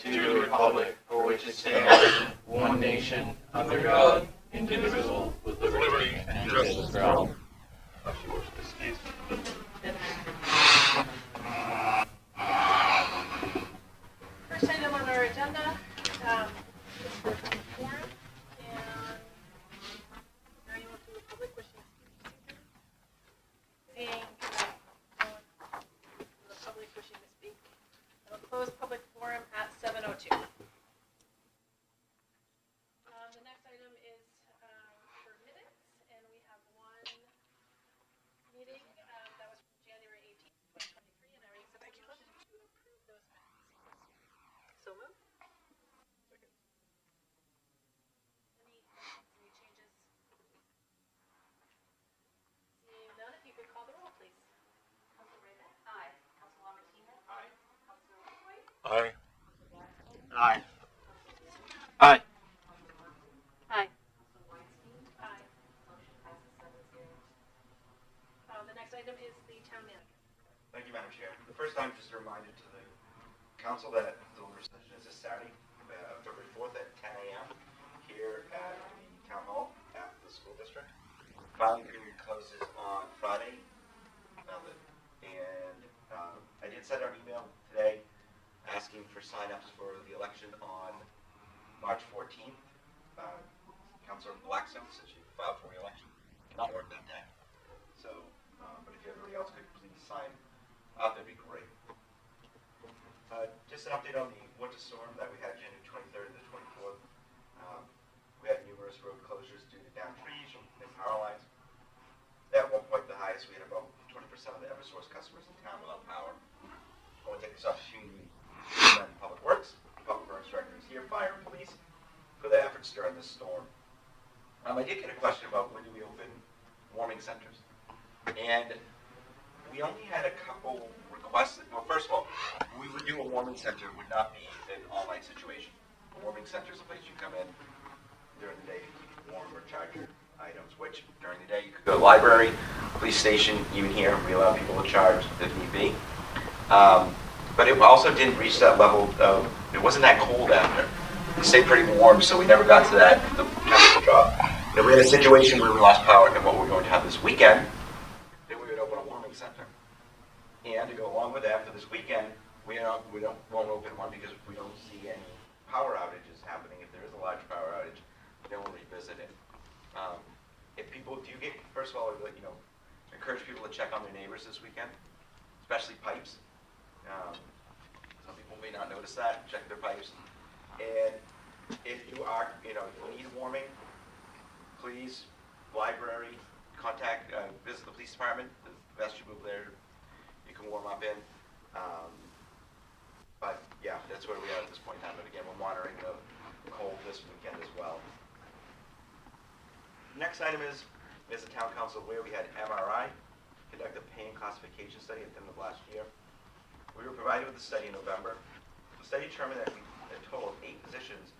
to the republic for which it stands, one nation, under God, indivisible, with liberty and justice for all. First item on our agenda is for public forum, and now you want to do a public wishing to speak. Seeing the public wishing to speak, I will close public forum at 7:02. The next item is for minutes, and we have one meeting that was from January 18th, 2023, and I would accept a motion to approve those minutes. So moved. Any changes? Seeing none, if you could call the roll, please. Council Raymond? Aye. Council Martinez? Aye. Council White? Aye. Aye. Aye. Aye. Aye. Motion passes 7-0. The next item is the town manager. Thank you, Madam Chair. The first time, just a reminder to the council that the deliberative session is this Saturday, February 4th at 10 a.m. here at the town hall at the school district. Filing period closes on Friday, and I did send out an email today asking for sign-ups for the election on March 14th. Councilor Blackstone said she filed for re-election. Not work that day. So, but if everybody else could please sign up, that'd be great. Just an update on the winter storm that we had January 23rd and the 24th. We had numerous road closures due to downed trees and power lines. At one point, the highest, we had about 20% of the Eversource customers in town without power. I want to take this opportunity to commend Public Works, Public Works directors here, fire, and police for their efforts during this storm. I did get a question about when do we open warming centers, and we only had a couple requests. Well, first of all, we would do a warming center. It would not be an all-night situation. A warming center is a place you come in during the day to keep you warm or charge your items, which during the day you could go to the library, police station, even here, we allow people to charge if need be. But it also didn't reach that level of, it wasn't that cold after. It stayed pretty warm, so we never got to that, the temperature drop. And we had a situation where we lost power, and what we're going to have this weekend, then we would open a warming center. And to go along with that, for this weekend, won't open one because we don't see any power outages happening. If there is a large power outage, then we'll revisit it. If people do get, first of all, I'd encourage people to check on their neighbors this weekend, especially pipes. Some people may not notice that. Check their pipes. And if you are, if you need warming, please, library, visit the police department. The vestibule there, you can warm up in. But yeah, that's where we are at this point in time. But again, we're monitoring the cold this weekend as well. Next item is the town council where we had MRI conduct a pain classification study at the end of last year. We were provided with the study in November. The study determined that a total of 8 positions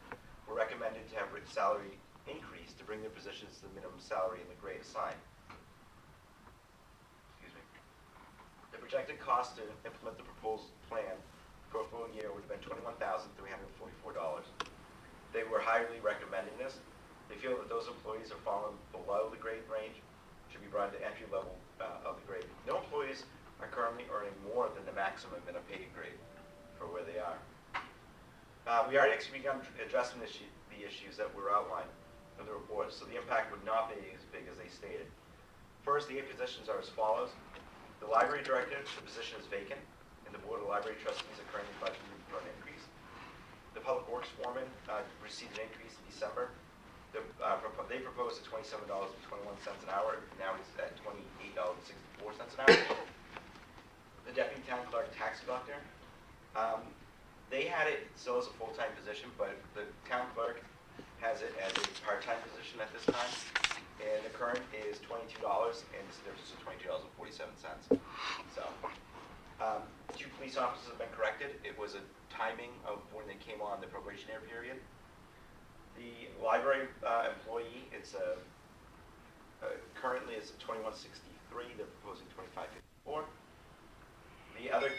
were recommended to have written salary increase to bring their positions to the minimum salary and the grade assigned. Excuse me. The projected cost to implement the proposed plan for a full year would have been $21,344. They were highly recommending this. They feel that those employees who have fallen below the grade range should be brought to entry level of the grade. No employees are currently earning more than the maximum in a paid grade for where they are. We already begun addressing the issues that were outlined in the report, so the impact would not be as big as they stated. First, the 8 positions are as follows. The library director, the position is vacant, and the board of library trustees are currently budgeted for an increase. The public works foreman received an increase in December. They proposed at $27.21 an hour. Now he's at $28.64 an hour. The deputy town clerk tax collector, they had it still as a full-time position, but the town clerk has it as a part-time position at this time. And the current is $22, and this difference is $22.47. So, 2 police officers have been corrected. It was a timing of when they came on the probationary period. The library employee, it's currently it's $21.63. They're proposing $25.54. The other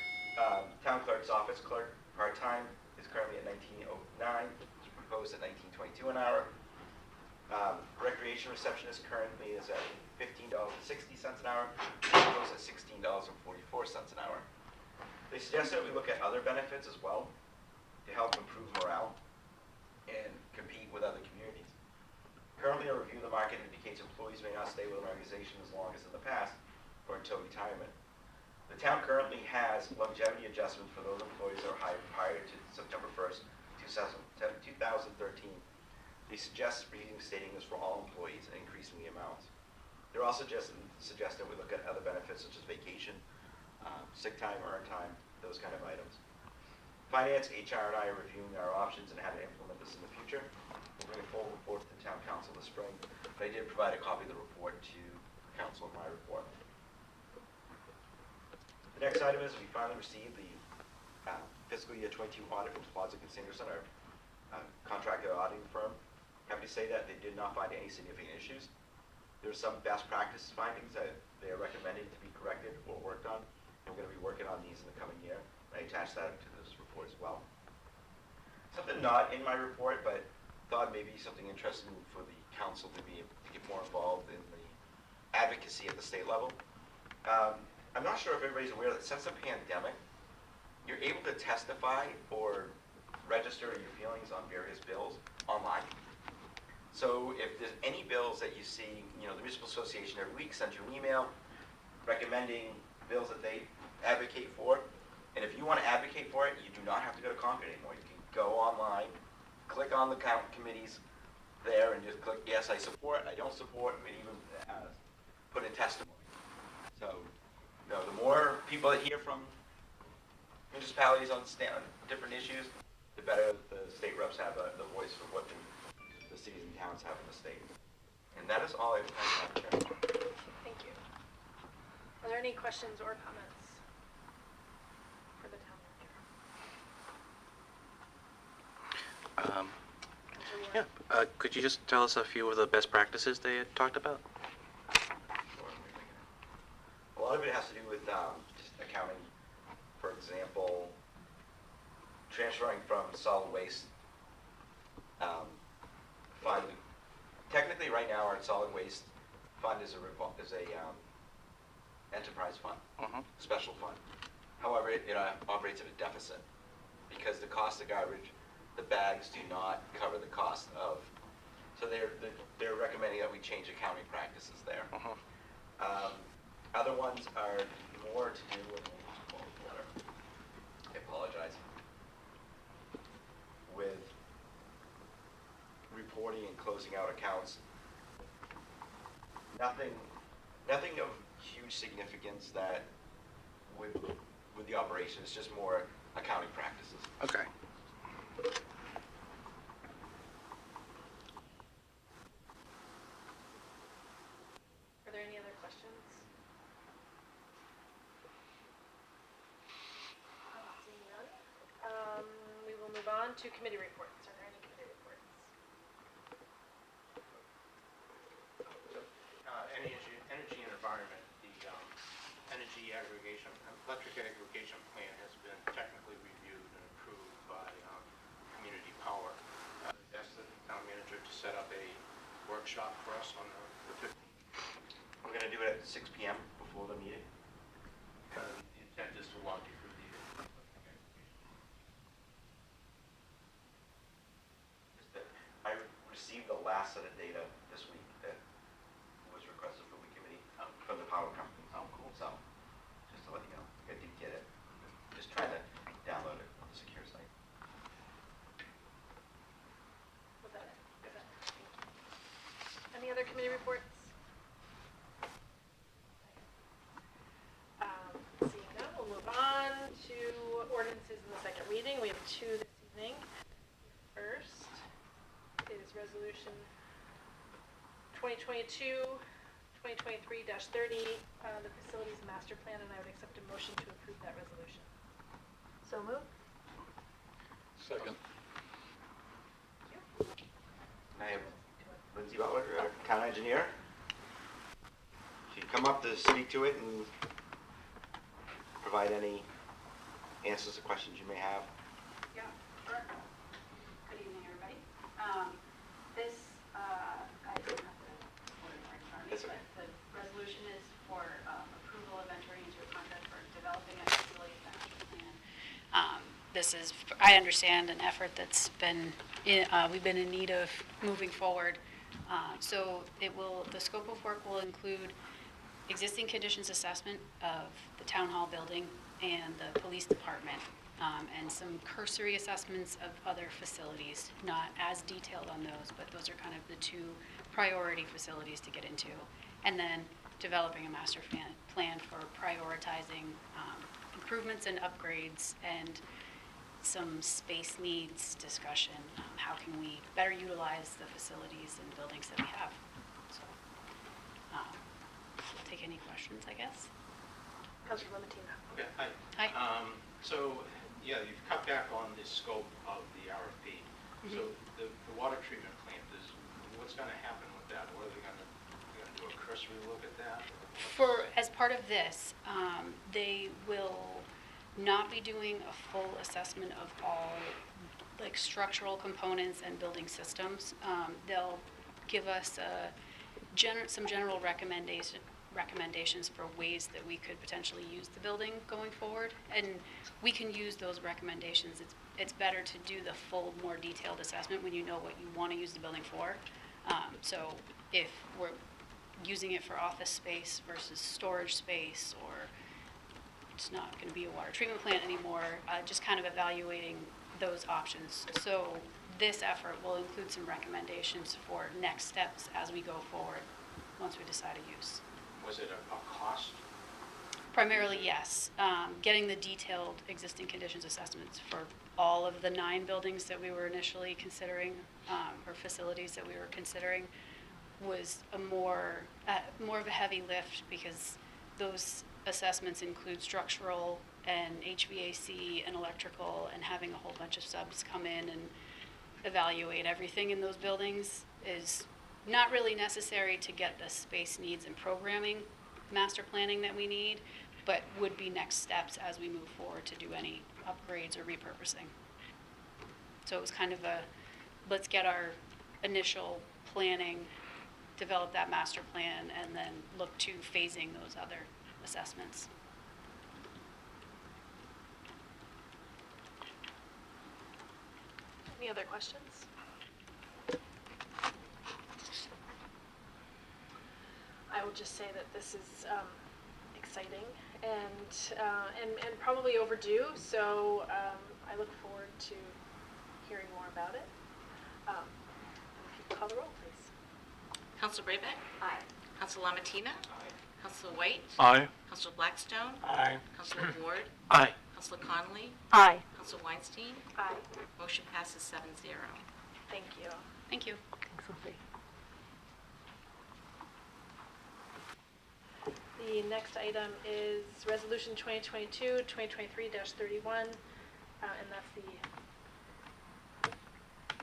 town clerk's office clerk part-time is is currently at $19.09, it's proposed at $19.22 an hour. Recreation receptionist currently is at $15.60 an hour, proposed at $16.44 an hour. They suggest that we look at other benefits as well to help improve morale and compete with other communities. Currently, a review of the market indicates employees may not stay with an organization as long as in the past or until retirement. The town currently has longevity adjustments for those employees that are hired prior to September 1st, 2013. They suggest reinstating this for all employees and increasing the amounts. They're also suggesting we look at other benefits such as vacation, sick time, earned time, those kind of items. Finance, HR, and I are reviewing our options and how to implement this in the future. We'll bring a full report to the town council this spring, but I did provide a copy of the report to council in my report. The next item is we finally received the fiscal year 22 audit from Swazik and Sanderson, our contractor auditing firm. Happy to say that they did not find any significant issues. There are some best practice findings that they are recommending to be corrected or worked on. And we're going to be working on these in the coming year. I attached that to this report as well. Something not in my report, but thought maybe something interesting for the council to be able to get more involved in the advocacy at the state level. I'm not sure if everybody's aware that since the pandemic, you're able to testify or register your feelings on various bills online. So if there's any bills that you see, the Municipal Association every week sends you an email recommending bills that they advocate for. And if you want to advocate for it, you do not have to go to Concord anymore. You can go online, click on the committees there, and just click, yes, I support, I don't support, and even put in testimony. So, the more people that hear from municipalities on different issues, the better the state reps have the voice for what the cities and towns have in the state. And that is all I have, Chair. Thank you. Are there any questions or comments for the town manager? Could you just tell us a few of the best practices they had talked about? A lot of it has to do with just accounting. For example, transferring from solid waste fund. Technically, right now, our solid waste fund is a enterprise fund, special fund. However, it operates at a deficit because the cost of garbage, the bags do not cover the cost of. So they're recommending that we change accounting practices there. Other ones are more to do with. I apologize. With reporting and closing out accounts. Nothing of huge significance that with the operation. It's just more accounting practices. Okay. Are there any other questions? Seeing none. We will move on to committee reports. Are there any committee reports? Energy and environment, the electric aggregation plan has been technically reviewed and approved by Community Power. Asked the town manager to set up a workshop for us on the 15th. We're going to do it at 6 p.m. before the meeting. The intent is to walk you through the I received the last set of data this week that was requested from the committee from the power company. Oh, cool. So, just to let you know, I did get it. Just trying to download it on the secure site. Was that it? Any other committee reports? Seeing none, we'll move on to ordinances in the second reading. We have two this evening. First is resolution 2022-2023-30, the facilities master plan, and I would accept a motion to approve that resolution. So moved. Second. I have Lindsay Butler, our town engineer. She can come up to speak to it and provide any answers to questions you may have. Yeah. All right. this is, I understand, an effort that's been, we've been in need of moving forward. So the scope of work will include existing conditions assessment of the town hall building and the police department, and some cursory assessments of other facilities, not as detailed on those, but those are kind of the two priority facilities to get into. And then developing a master plan for prioritizing improvements and upgrades, and some space needs discussion. How can we better utilize the facilities and buildings that we have? So, we'll take any questions, I guess. Councilor Limatina. Okay, hi. Hi. So, yeah, you've cut back on the scope of the RFP. So the water treatment plant, what's going to happen with that? What are they going to do, a cursory look at that? As part of this, they will not be doing a full assessment of all, like, structural components and building systems. They'll give us some general recommendations for ways that we could potentially use the building going forward, and we can use those recommendations. It's better to do the full, more detailed assessment when you know what you want to use the building for. So if we're using it for office space versus storage space, or it's not going to be a water treatment plant anymore, just kind of evaluating those options. So this effort will include some recommendations for next steps as we go forward once we decide a use. Was it a cost? Primarily, yes. Getting the detailed existing conditions assessments for all of the 9 buildings that we were initially considering, or facilities that we were considering, was a more of a heavy lift, because those assessments include structural and HVAC and electrical, and having a whole bunch of subs come in and evaluate everything in those buildings is not really necessary to get the space needs and programming master planning that we need, but would be next steps as we move forward to do any upgrades or repurposing. So it was kind of let's get our initial planning, develop that master plan, and then look to phasing those other assessments. Any other questions? I will just say that this is exciting and probably overdue. So I look forward to hearing more about it. If you could call the roll, please. Councilor Brayback? Aye. Councilor Lamatina? Aye. Councilor White? Aye. Councilor Blackstone? Aye. Councilor Ward? Aye. Councilor Connolly? Aye. Councilor Weinstein? Aye. Motion passes 7-0. Thank you. Thank you. Thanks, Sophie. The next item is Resolution 2022-2023-31, and that's the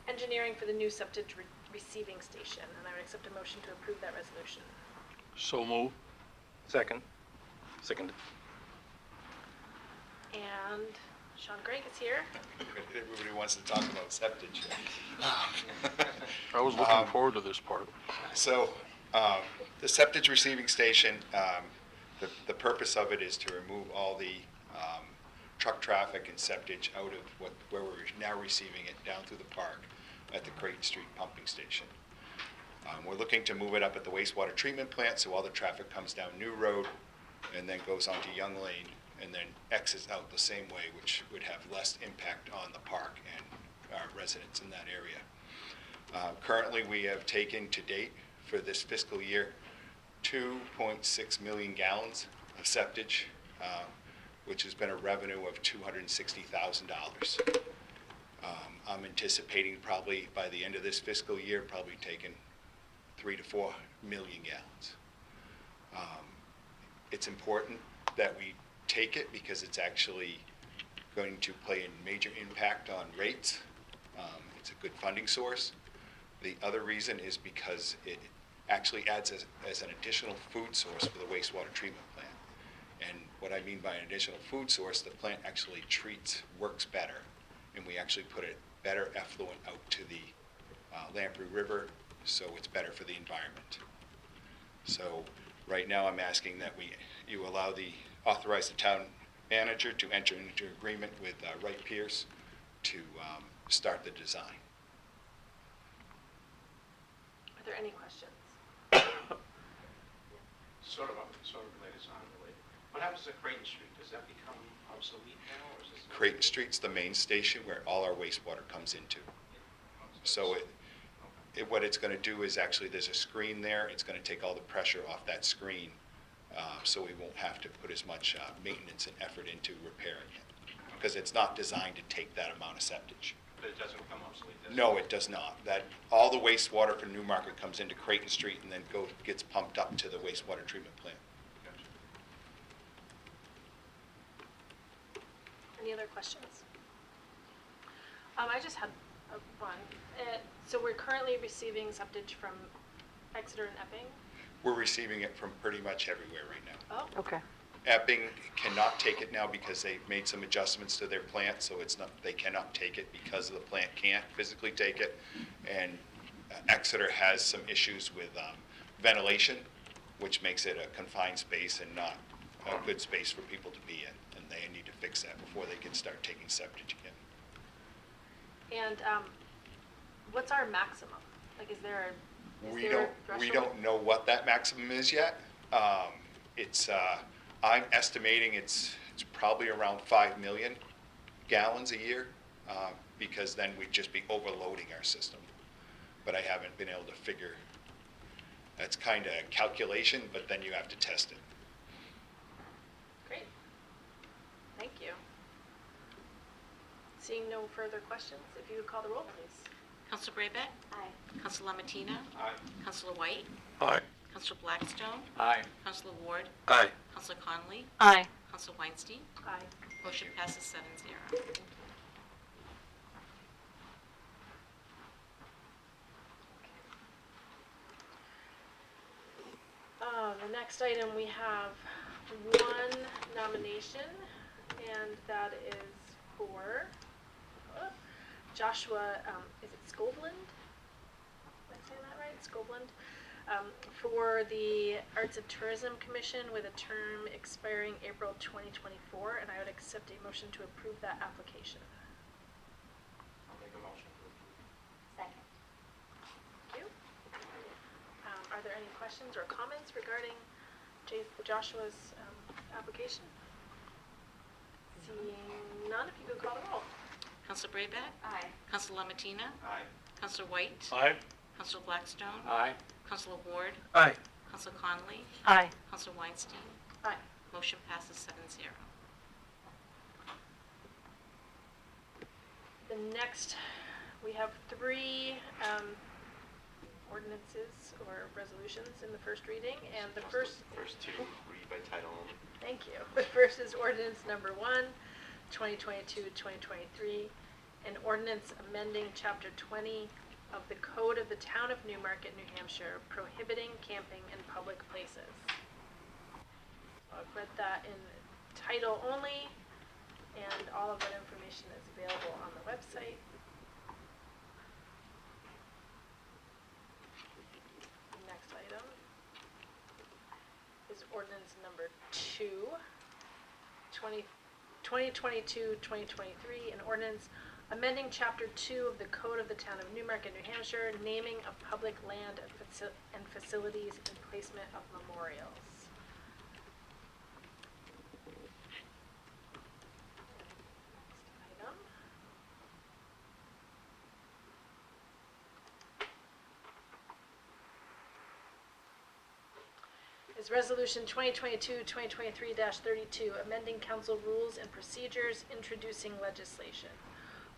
engineering for the new septic receiving station. And I would accept a motion to approve that resolution. So move. Second. Second. And Sean Gregg is here. Everybody wants to talk about septic. I was looking forward to this part. So, the septic receiving station, the purpose of it is to remove all the truck traffic and septic out of where we're now receiving it down through the park at the Creighton Street pumping station. We're looking to move it up at the wastewater treatment plant, so all the traffic comes down New Road and then goes onto Young Lane and then exits out the same way, which would have less impact on the park and our residents in that area. Currently, we have taken to date for this fiscal year 2.6 million gallons of septic, which has been a revenue of $260,000. I'm anticipating probably by the end of this fiscal year, probably taking 3 to 4 million gallons. It's important that we take it because it's actually going to play a major impact on rates. It's a good funding source. The other reason is because it actually adds as an additional food source for the wastewater treatment plant. And what I mean by an additional food source, the plant actually works better, and we actually put a better effluent out to the Lamprey River, so it's better for the environment. So right now I'm asking that you authorize the town manager to enter into agreement with Wright Pierce to start the design. Are there any questions? Sort of related, so unrelated. What happens to Creighton Street? Does that become obsolete now, or is this? Creighton Street's the main station where all our wastewater comes into. So what it's going to do is actually, there's a screen there. It's going to take all the pressure off that screen, so we won't have to put as much maintenance and effort into repairing it, because it's not designed to take that amount of septage. But it doesn't become obsolete, does it? No, it does not. That, all the wastewater from Newmarket comes into Creighton Street and then gets pumped up to the wastewater treatment plant. Gotcha. Any other questions? I just had one. So we're currently receiving septage from Exeter and Epping? We're receiving it from pretty much everywhere right now. Oh, Okay. Epping cannot take it now because they've made some adjustments to their plant, so it's not, they cannot take it because the plant can't physically take it. And Exeter has some issues with ventilation, which makes it a confined space and not a good space for people to be in. And they need to fix that before they can start taking septic again. and what's our maximum? Like, is there a We threshold? don't know what that maximum is yet. I'm estimating it's probably around 5 million gallons a year, because then we'd just be overloading our system. But I haven't been able to figure, that's kind of a calculation, but then you have to test it. Great. Thank you. Seeing no further questions, if you would call the roll, please. Counselor Braybeck? Aye. Counselor Lamatina? Aye. Counselor White? Aye. Counselor Blackstone? Aye. Counselor Ward? Aye. Counselor Conley? Aye. Counselor Weinstein? Aye. Motion passes 7-0. The next item, we have one nomination, and that is for Joshua, is it Scobland? Am I saying that right? Scobland? For the Arts and Tourism Commission with a term expiring April 2024, and I would accept a motion to approve that application. I'll make a motion to approve. Second. Thank you. Are there any questions or comments regarding Joshua's application? Seeing none, if you could call the roll. Counselor Braybeck? Aye. Counselor Lamatina? Aye. Counselor White? Aye. Counselor Blackstone? Aye. Counselor Ward? Aye. Counselor Conley? Aye. Counselor Weinstein? Aye. Motion passes 7-0. The next, we have three ordinances or resolutions in the first reading, and the first, First two, read by title only. thank you. The first is ordinance number 1, 2022-2023, an ordinance amending chapter 20 of the Code of the Town of Newmarket, New Hampshire, prohibiting camping in public places. So I've read that in title only, and all of that information is available on the website. The next item is ordinance number 2, 2022-2023, an ordinance amending Chapter 2 of the Code of the Town of Newmarket, New Hampshire, naming of public land and facilities and placement of memorials. Next item is Resolution 2022-2023-32, amending council rules and procedures, introducing legislation.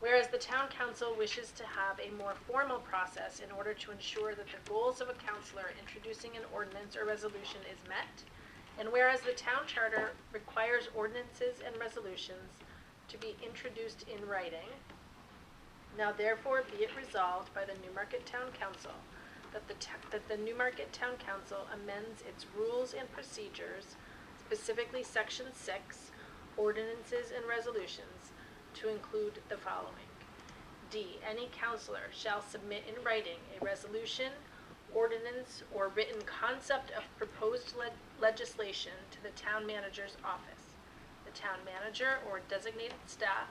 Whereas the town council wishes to have a more formal process in order to ensure that the goals of a councillor introducing an ordinance or resolution is met, and whereas the town charter requires ordinances and resolutions to be introduced in writing, now therefore be it resolved by the Newmarket Town Council that the Newmarket Town Council amends its rules and procedures, specifically Section 6, ordinances and resolutions, to include the following. D, any councillor shall submit in writing a resolution, ordinance, or written concept of proposed legislation to the town manager's office. The the town manager or designated staff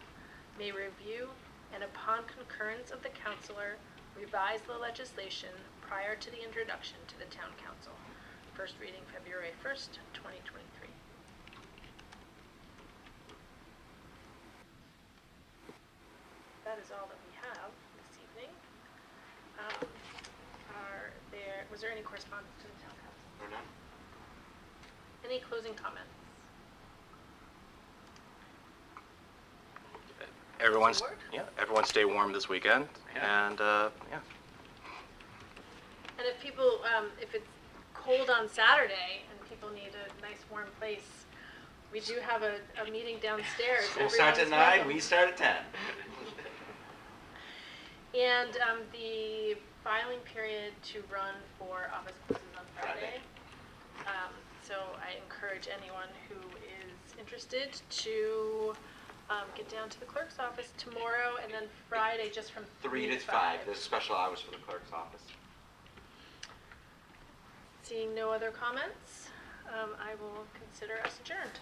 may review and upon concurrence of the councillor, revise the legislation prior to the introduction to the town council. First reading February 1st, 2023. That is all that we have this evening. Was there any correspondence to the town council? Or none? Any closing comments? Everyone's, Ward? everyone stay warm this weekend, and, yeah. And if people, if it's cold on Saturday and people need a nice warm place, we do have a meeting downstairs. School starts at Everyone's 9, welcome. we start at 10. And the filing period to run for office closes on Friday. So I encourage anyone who is interested to get down to the clerk's office tomorrow and then Friday just from 3 to 5. There's special hours for the clerk's office. Seeing no other comments, I will consider us adjourned.